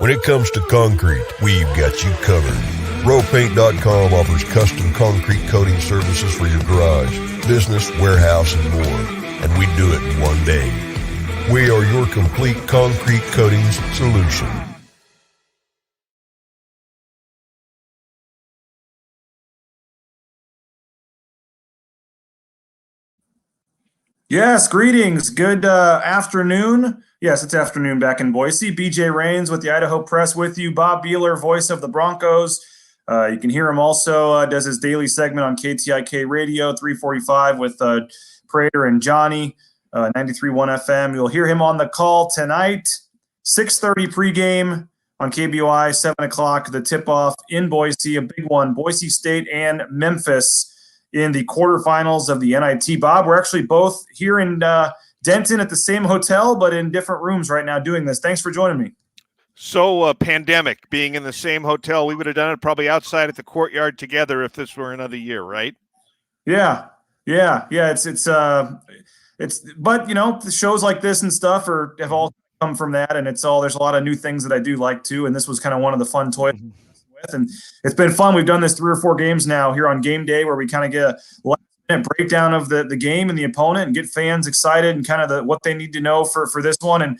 When it comes to concrete, we've got you covered. RowPaint.com offers custom concrete coating services for your garage, business, warehouse, and more. And we do it in one day. We are your complete concrete coatings solution. Yes, greetings. Good afternoon. Yes, it's afternoon back in Boise. BJ Rains with the Idaho Press with you. Bob Behler, voice of the Broncos. You can hear him also, does his daily segment on KTIK Radio, 345 with Prater and Johnny, 93.1 FM. You'll hear him on the call tonight, 6:30 pregame on KBOI, 7 o'clock, the tip-off in Boise, a big one, Boise State and Memphis in the quarterfinals of the NIT. Bob, we're actually both here in Denton at the same hotel, but in different rooms right now doing this. Thanks for joining me. So pandemic, being in the same hotel, we would have done it probably outside at the courtyard together if this were another year, right? Yeah. It's but you know, the shows like this and stuff have all come from that, and there's a lot of new things that I do like too, and this was kind of one of the fun toys with, and it's been fun. We've done this 3 or 4 games now here on Gameday where we kind of get a last-minute breakdown of the game and the opponent and get fans excited and kind of what they need to know for this one. And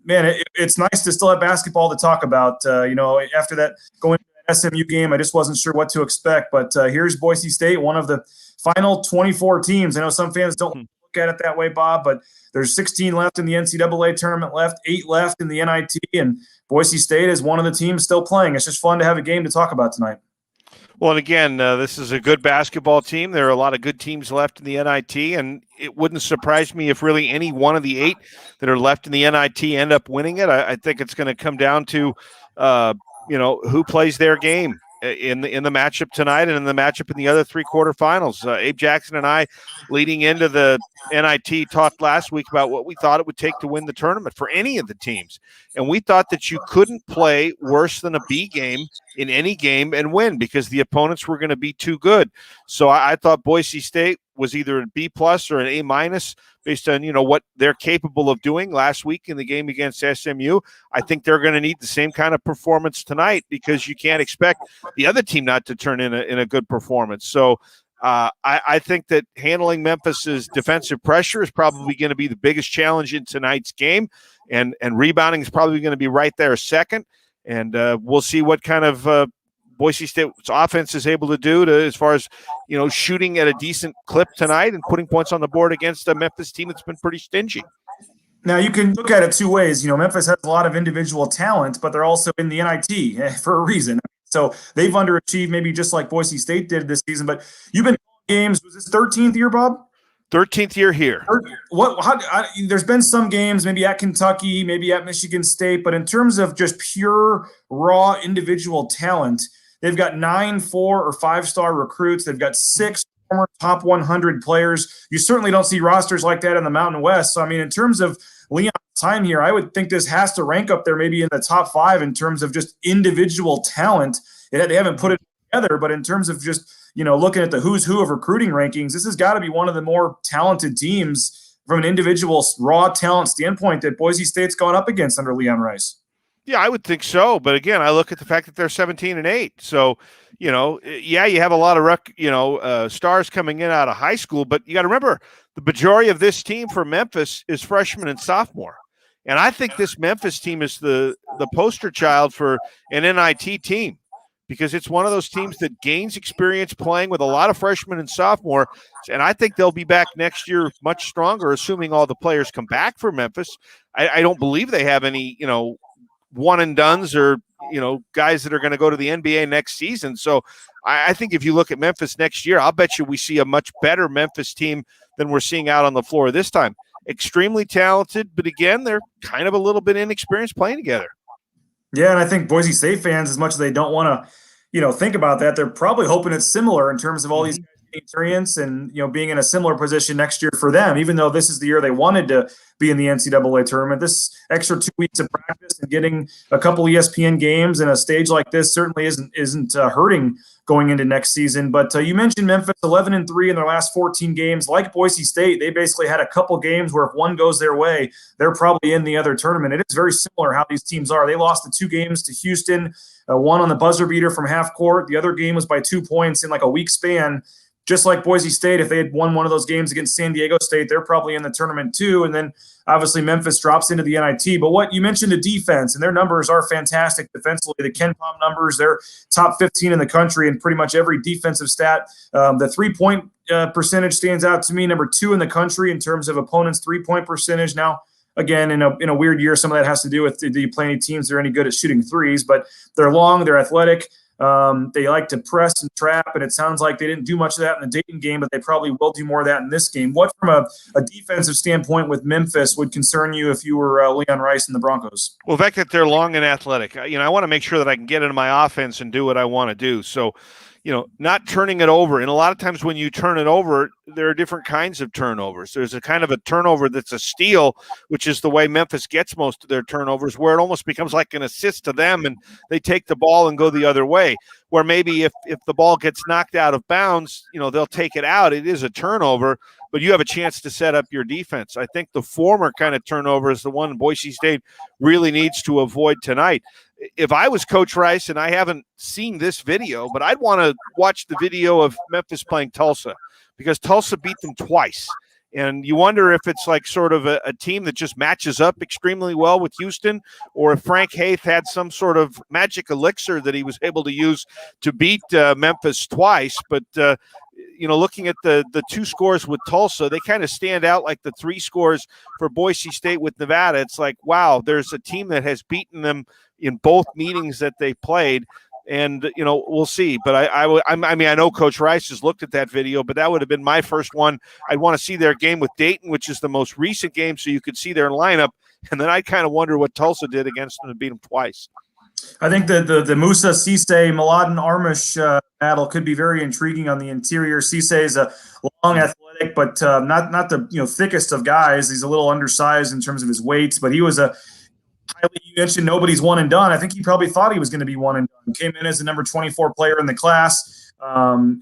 man, it's nice to still have basketball to talk about. After that going to the SMU game, I just wasn't sure what to expect. But here's Boise State, one of the final 24 teams. I know some fans don't look at it that way, Bob, but there's 16 left in the NCAA tournament left, 8 left in the NIT, and Boise State is one of the teams still playing. It's just fun to have a game to talk about tonight. Well, and again, this is a good basketball team. There are a lot of good teams left in the NIT, and it wouldn't surprise me if really any one of the 8 that are left in the NIT end up winning it. I think it's going to come down to, who plays their game in the matchup tonight and in the matchup in the other 3 quarterfinals. Abe Jackson and I, leading into the NIT, talked last week about what we thought it would take to win the tournament for any of the teams. And we thought that you couldn't play worse than a B game in any game and win because the opponents were going to be too good. So I thought Boise State was either a B+ or an A- based on, what they're capable of doing last week in the game against SMU. I think they're going to need the same kind of performance tonight because you can't expect the other team not to turn in a good performance. So I think that handling Memphis's defensive pressure is probably going to be the biggest challenge in tonight's game, and rebounding is probably going to be right there second. And we'll see what kind of Boise State's offense is able to do as far as, shooting at a decent clip tonight and putting points on the board against a Memphis team that's been pretty stingy. Now, you can look at it 2 ways. Memphis has a lot of individual talent, but they're also in the NIT for a reason. So they've underachieved maybe just like Boise State did this season. But you've been games. Was this 13th year, Bob? 13th year here. There's been some games, maybe at Kentucky, maybe at Michigan State, but in terms of just pure, raw individual talent, they've got 9 4- or 5-star recruits. They've got 6 former top 100 players. You certainly don't see rosters like that in the Mountain West. So, I mean, in terms of Leon's time here, I would think this has to rank up there maybe in the top 5 in terms of just individual talent. They haven't put it together, but in terms of just, looking at the who's who of recruiting rankings, this has got to be one of the more talented teams from an individual raw talent standpoint that Boise State's gone up against under Leon Rice. Yeah, I would think so. But again, I look at the fact that they're 17-8. So, you have a lot of, stars coming in out of high school, but you got to remember the majority of this team for Memphis is freshman and sophomore. And I think this Memphis team is the poster child for an NIT team because it's one of those teams that gains experience playing with a lot of freshmen and sophomore. And I think they'll be back next year much stronger, assuming all the players come back for Memphis. I don't believe they have any, one and dones or, guys that are going to go to the NBA next season. So I think if you look at Memphis next year, I'll bet you we see a much better Memphis team than we're seeing out on the floor this time. Extremely talented, but again, they're kind of a little bit inexperienced playing together. Yeah, and I think Boise State fans, as much as they don't want to, think about that, they're probably hoping it's similar in terms of all these guys experience and, being in a similar position next year for them, even though this is the year they wanted to be in the NCAA tournament. This extra 2 weeks of practice and getting a couple ESPN games and a stage like this certainly isn't hurting going into next season. But you mentioned Memphis 11-3 in their last 14 games. Like Boise State, they basically had a couple games where if one goes their way, they're probably in the other tournament. It is very similar how these teams are. They lost the 2 games to Houston, one on the buzzer beater from half court. The other game was by 2 points in like a week span. Just like Boise State, if they had won one of those games against San Diego State, they're probably in the tournament too. And then obviously Memphis drops into the NIT. But what you mentioned, the defense, and their numbers are fantastic defensively. The Ken Pom numbers, they're top 15 in the country in pretty much every defensive stat. The 3-point percentage stands out to me, number 2 in the country in terms of opponents' 3-point percentage. Now, again, in a weird year, some of that has to do with do you play any teams that are any good at shooting threes, but they're long, they're athletic. They like to press and trap, and it sounds like they didn't do much of that in the Dayton game, but they probably will do more of that in this game. What, from a defensive standpoint with Memphis, would concern you if you were Leon Rice and the Broncos? Well, the fact that they're long and athletic, I want to make sure that I can get into my offense and do what I want to do. So, not turning it over. And a lot of times when you turn it over, there are different kinds of turnovers. There's a kind of a turnover that's a steal, which is the way Memphis gets most of their turnovers, where it almost becomes like an assist to them and they take the ball and go the other way. Where maybe if the ball gets knocked out of bounds, they'll take it out. It is a turnover, but you have a chance to set up your defense. I think the former kind of turnover is the one Boise State really needs to avoid tonight. If I was Coach Rice, and I haven't seen this video, but I'd want to watch the video of Memphis playing Tulsa, because Tulsa beat them twice. And you wonder if it's like sort of a team that just matches up extremely well with Houston, or if Frank Haith had some sort of magic elixir that he was able to use to beat Memphis twice. But, looking at the 2 scores with Tulsa, they kind of stand out like the 3 scores for Boise State with Nevada. It's like, wow, there's a team that has beaten them in both meetings that they played. And, we'll see. But I know Coach Rice has looked at that video, but that would have been my first one. I'd want to see their game with Dayton, which is the most recent game, so you could see their lineup. And then I kind of wonder what Tulsa did against them to beat them twice. I think the Musa Cisse Mladen Armish battle could be very intriguing on the interior. Cisse is a long, athletic, but not the thickest of guys. He's a little undersized in terms of his weight, but he was you mentioned nobody's one and done. I think he probably thought he was going to be one and done. Came in as the number 24 player in the class.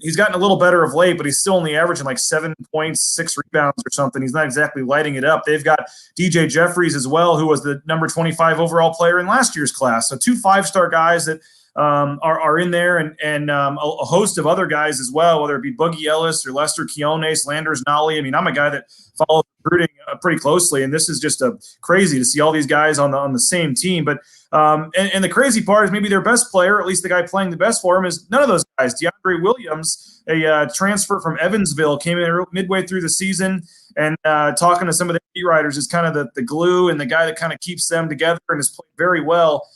He's gotten a little better of late, but he's still only averaging like 7 points, 6 rebounds or something. He's not exactly lighting it up. They've got DJ Jeffries as well, who was the number 25 overall player in last year's class. So 2 5-star guys that are in there, and a host of other guys as well, whether it be Boogie Ellis or Lester Quiones, Landers Nolly. I mean, I'm a guy that follows recruiting pretty closely, and this is just crazy to see all these guys on the same team. But and the crazy part is maybe their best player, at least the guy playing the best for him, is none of those guys. DeAndre Williams, a transfer from Evansville, came in midway through the season, and talking to some of the beat writers is kind of the glue and the guy that kind of keeps them together and has played very well.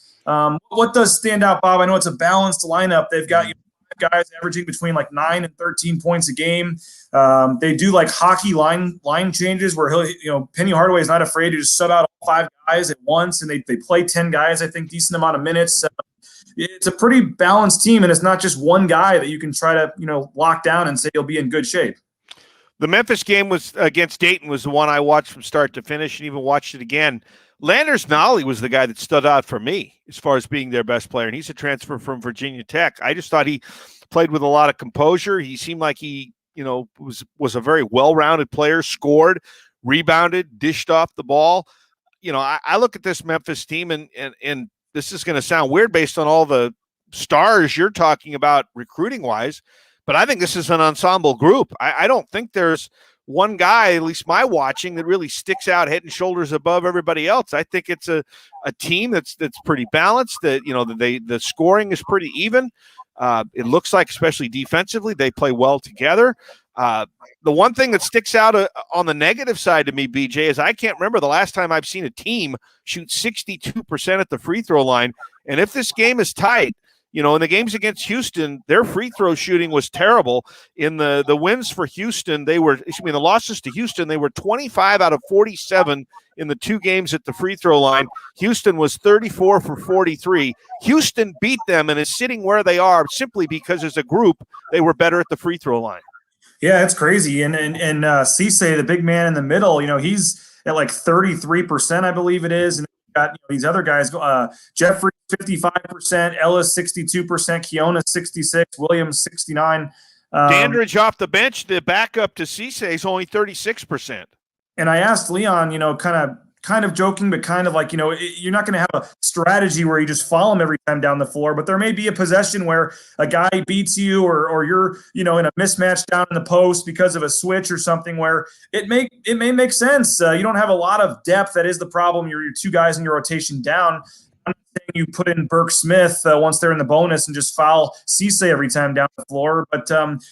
What does stand out, Bob? I know it's a balanced lineup. They've got guys averaging between like 9 and 13 points a game. They do like hockey line changes where Penny Hardaway is not afraid to just sub out all 5 guys at once, and they play 10 guys, I think, decent amount of minutes. It's a pretty balanced team, and it's not just one guy that you can try to lock down and say you'll be in good shape. The Memphis game was against Dayton was the one I watched from start to finish, and even watched it again. Landers Nolly was the guy that stood out for me as far as being their best player, and he's a transfer from Virginia Tech. I just thought he played with a lot of composure. He seemed like he, was a very well-rounded player, scored, rebounded, dished off the ball. I look at this Memphis team, and this is going to sound weird based on all the stars you're talking about recruiting-wise, but I think this is an ensemble group. I don't think there's one guy, at least my watching, that really sticks out head and shoulders above everybody else. I think it's a team that's pretty balanced. That the scoring is pretty even. It looks like, especially defensively, they play well together. The one thing that sticks out on the negative side to me, BJ, is I can't remember the last time I've seen a team shoot 62% at the free throw line. And if this game is tight, in the games against Houston, their free throw shooting was terrible. In the wins for Houston, the losses to Houston, they were 25 out of 47 in the 2 games at the free throw line. Houston was 34 for 43. Houston beat them and is sitting where they are simply because as a group, they were better at the free throw line. Yeah, it's crazy. And Cisse, the big man in the middle, he's at like 33%, I believe it is. And got these other guys, Jeffrey 55%, Ellis 62%, Keona 66, Williams 69. Dandridge off the bench, the backup to Cisse is only 36%. And I asked Leon, kind of joking, but kind of like, you're not going to have a strategy where you just follow him every time down the floor, but there may be a possession where a guy beats you or you're, in a mismatch down in the post because of a switch or something where it may make sense. You don't have a lot of depth. That is the problem. You're two guys in your rotation down. I'm not saying you put in Burke Smith once they're in the bonus and just foul Cisse every time down the floor. But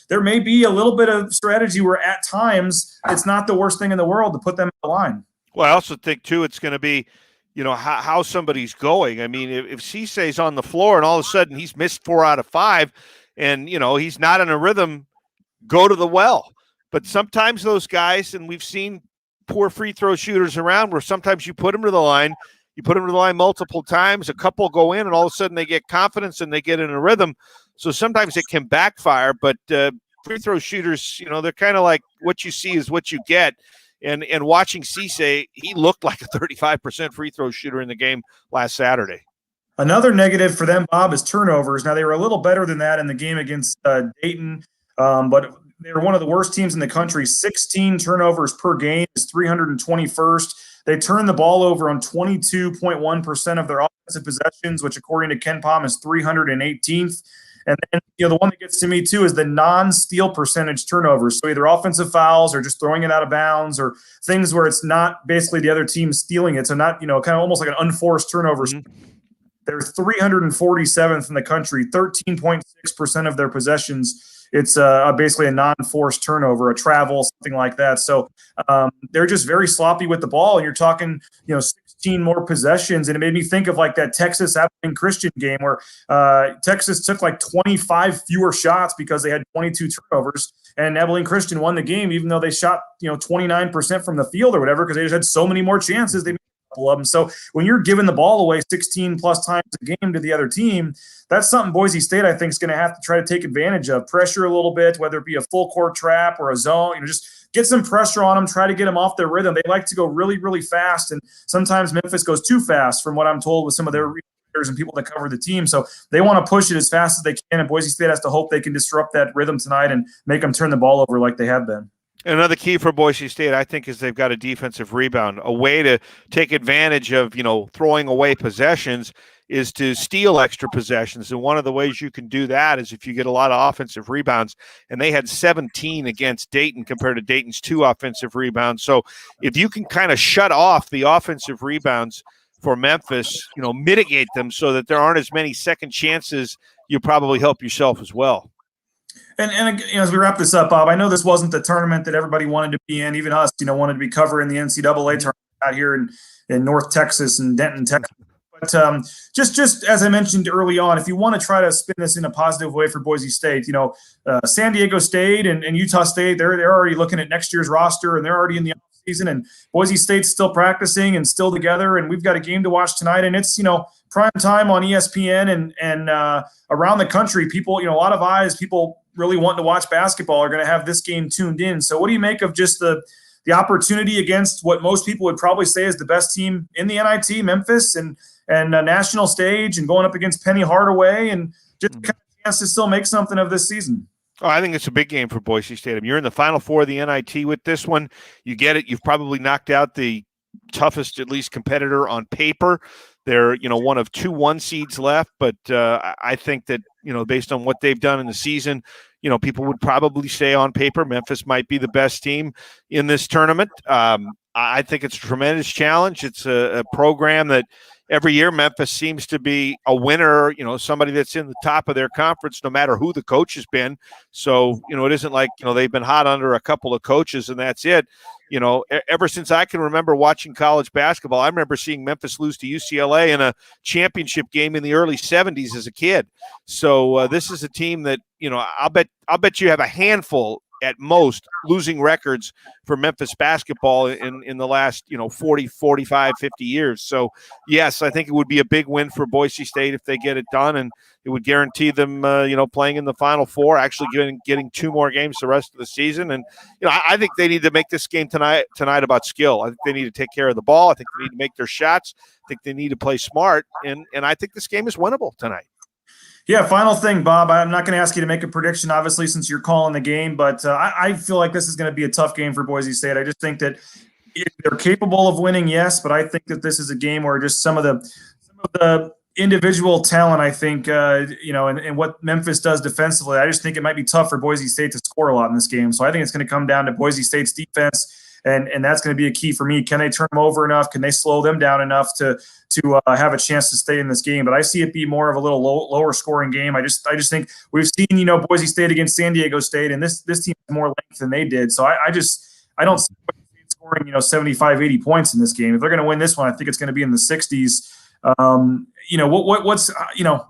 there may be a little bit of strategy where at times it's not the worst thing in the world to put them on the line. Well, I also think, too, it's going to be, how somebody's going. I mean, if Cisse's on the floor and all of a sudden he's missed 4 out of 5 and, he's not in a rhythm, go to the well. But sometimes those guys, and we've seen poor free throw shooters around where sometimes you put them to the line, multiple times, a couple go in, and all of a sudden they get confidence and they get in a rhythm. So sometimes it can backfire. But free throw shooters, they're kind of like what you see is what you get. And watching Cisse, he looked like a 35% free throw shooter in the game last Saturday. Another negative for them, Bob, is turnovers. Now, they were a little better than that in the game against Dayton, but they were one of the worst teams in the country. 16 turnovers per game is 321st. They turned the ball over on 22.1% of their offensive possessions, which, according to Ken Palm, is 318th. And then, the one that gets to me, too, is the non-steal percentage turnovers. So either offensive fouls or just throwing it out of bounds or things where it's not basically the other team stealing it. So not, kind of almost like an unforced turnovers. Mm-hmm. They're 347th in the country, 13.6% of their possessions. It's basically a non-forced turnover, a travel, something like that. So they're just very sloppy with the ball. And you're talking, 16 more possessions. And it made me think of like that Texas Abilene Christian game where Texas took like 25 fewer shots because they had 22 turnovers. And Abilene Christian won the game, even though they shot, 29% from the field or whatever, because they just had so many more chances. They of them. So when you're giving the ball away 16 plus times a game to the other team, that's something Boise State, I think, is going to have to try to take advantage of. Pressure a little bit, whether it be a full court trap or a zone, just get some pressure on them, try to get them off their rhythm. They like to go really, really fast. And sometimes Memphis goes too fast from what I'm told with some of their readers and people that cover the team. So they want to push it as fast as they can. And Boise State has to hope they can disrupt that rhythm tonight and make them turn the ball over like they have been. Another key for Boise State, I think, is they've got a defensive rebound. A way to take advantage of, throwing away possessions is to steal extra possessions. And one of the ways you can do that is if you get a lot of offensive rebounds. And they had 17 against Dayton compared to Dayton's 2 offensive rebounds. So if you can kind of shut off the offensive rebounds for Memphis, mitigate them so that there aren't as many second chances, you probably help yourself as well. And as we wrap this up, Bob, I know this wasn't the tournament that everybody wanted to be in. Even us, wanted to be covering the NCAA tournament out here in North Texas and Denton, Texas. But just as I mentioned early on, if you want to try to spin this in a positive way for Boise State, San Diego State and Utah State, they're already looking at next year's roster and they're already in the offseason. And Boise State's still practicing and still together. And we've got a game to watch tonight. And it's, prime time on ESPN and around the country. People, a lot of eyes, people really wanting to watch basketball are going to have this game tuned in. So what do you make of just the opportunity against what most people would probably say is the best team in the NIT, Memphis, and a national stage, and going up against Penny Hardaway, and just kind of a chance to still make something of this season? Oh, I think it's a big game for Boise State. I mean, you're in the Final Four of the NIT with this one. You get it. You've probably knocked out the toughest, at least, competitor on paper. They're, one of 2 1 seeds left, but I think that, based on what they've done in the season, people would probably say on paper Memphis might be the best team in this tournament. I think it's a tremendous challenge. It's a program that every year Memphis seems to be a winner, somebody that's in the top of their conference, no matter who the coach has been. So, it isn't like, they've been hot under a couple of coaches and that's it. Ever since I can remember watching college basketball, I remember seeing Memphis lose to UCLA in a championship game in the early 70s as a kid. So this is a team that, I'll bet you have a handful at most losing records for Memphis basketball in the last 40, 45, 50 years. So yes, I think it would be a big win for Boise State if they get it done, and it would guarantee them playing in the Final Four, actually getting 2 more games the rest of the season. And I think they need to make this game tonight about skill. I think they need to take care of the ball. I think they need to make their shots. I think they need to play smart, and I think this game is winnable tonight. Yeah, final thing, Bob. I'm not going to ask you to make a prediction, obviously, since you're calling the game, but I feel like this is going to be a tough game for Boise State. I just think that they're capable of winning, yes, but I think that this is a game where just some of the individual talent, I think, and what Memphis does defensively, I just think it might be tough for Boise State to score a lot in this game. So I think it's going to come down to Boise State's defense. And that's going to be a key for me. Can they turn them over enough? Can they slow them down enough to have a chance to stay in this game? But I see it be more of a little lower scoring game. I just think we've seen Boise State against San Diego State, and this team has more length than they did. So I don't see Boise State scoring 75, 80 points in this game. If they're going to win this one, I think it's going to be in the 60s. What's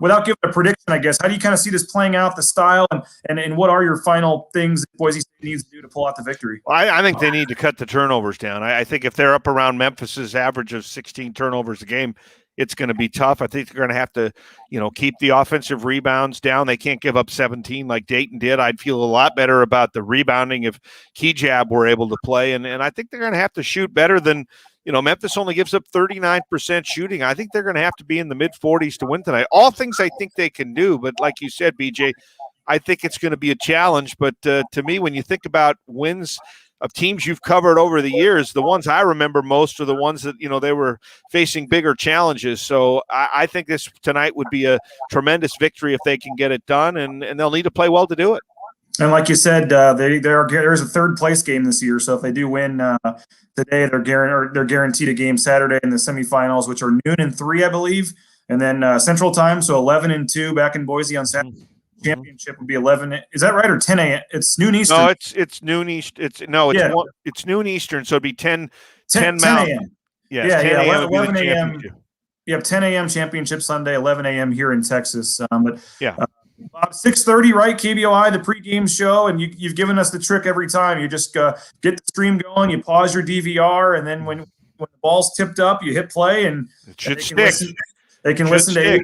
without giving a prediction, I guess, how do you kind of see this playing out, the style, and what are your final things that Boise State needs to do to pull out the victory? Well, I think they need to cut the turnovers down. I think if they're up around Memphis's average of 16 turnovers a game, it's going to be tough. I think they're going to have to, keep the offensive rebounds down. They can't give up 17 like Dayton did. I'd feel a lot better about the rebounding if Kejab were able to play. And I think they're going to have to shoot better than, Memphis only gives up 39% shooting. I think they're going to have to be in the mid-40s to win tonight. All things I think they can do, but like you said, BJ, I think it's going to be a challenge. But to me, when you think about wins of teams you've covered over the years, the ones I remember most are the ones that, they were facing bigger challenges. So I think this tonight would be a tremendous victory if they can get it done, and they'll need to play well to do it. And like you said, there's a third place game this year. So if they do win today, they're guaranteed a game Saturday in the semifinals, which are noon and 3, I believe, and then Central Time. So 11 and 2 back in Boise on Saturday. Championship would be 11. Is that right, or 10 a.m.? It's noon Eastern. No, it's noon Eastern. It's noon Eastern. So it'd be 10 a.m. Yes, 10 a.m. 11 a.m. Yeah, 10 a.m. championship Sunday, 11 a.m. here in Texas. Bob, 6:30, right? KBOI, the pregame show, and you've given us the trick every time. You just get the stream going, you pause your DVR, and then when the ball's tipped up, you hit play, and they can listen to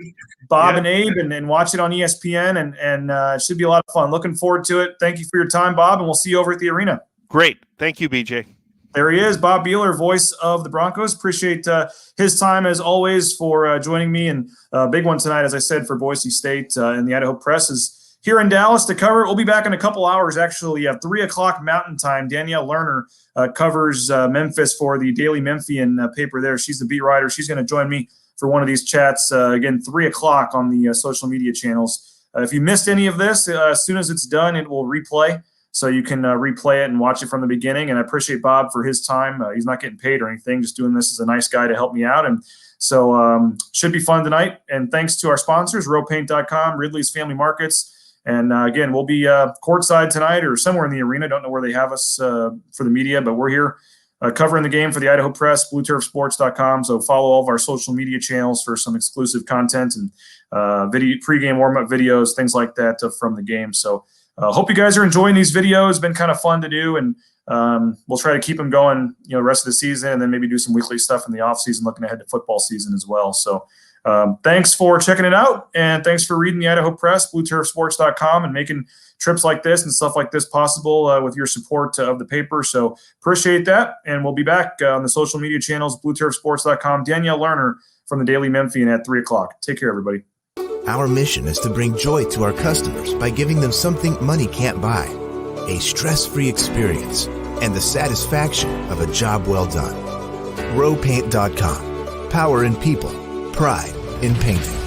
Bob and Abe and watch it on ESPN, and it should be a lot of fun. Looking forward to it. Thank you for your time, Bob, and we'll see you over at the arena. Great. Thank you, BJ. There he is, Bob Behler, voice of the Broncos. Appreciate his time, as always, for joining me. And a big one tonight, as I said, for Boise State. And the Idaho Press is here in Dallas to cover. We'll be back in a couple hours, actually, at 3 o'clock Mountain Time. Danielle Lerner covers Memphis for the Daily Memphian paper there. She's the beat writer. She's going to join me for one of these chats, again, 3 o'clock on the social media channels. If you missed any of this, as soon as it's done, it will replay. So you can replay it and watch it from the beginning. And I appreciate Bob for his time. He's not getting paid or anything, just doing this as a nice guy to help me out. And so should be fun tonight. And thanks to our sponsors, rowpaint.com, Ridley's Family Markets. And again, we'll be courtside tonight or somewhere in the arena. Don't know where they have us for the media, but we're here covering the game for the Idaho Press, blueturfsports.com. So follow all of our social media channels for some exclusive content and pregame warm-up videos, things like that from the game. So hope you guys are enjoying these videos. Been kind of fun to do, and we'll try to keep them going, the rest of the season, and then maybe do some weekly stuff in the off season, looking ahead to football season as well. So thanks for checking it out, and thanks for reading the Idaho Press, blueturfsports.com, and making trips like this and stuff like this possible with your support of the paper. So appreciate that, and we'll be back on the social media channels, blueturfsports.com. Danielle Lerner from the Daily Memphian at 3 o'clock. Take care, everybody. Our mission is to bring joy to our customers by giving them something money can't buy, a stress-free experience, and the satisfaction of a job well done. Rowpaint.com. Power in people, pride in painting.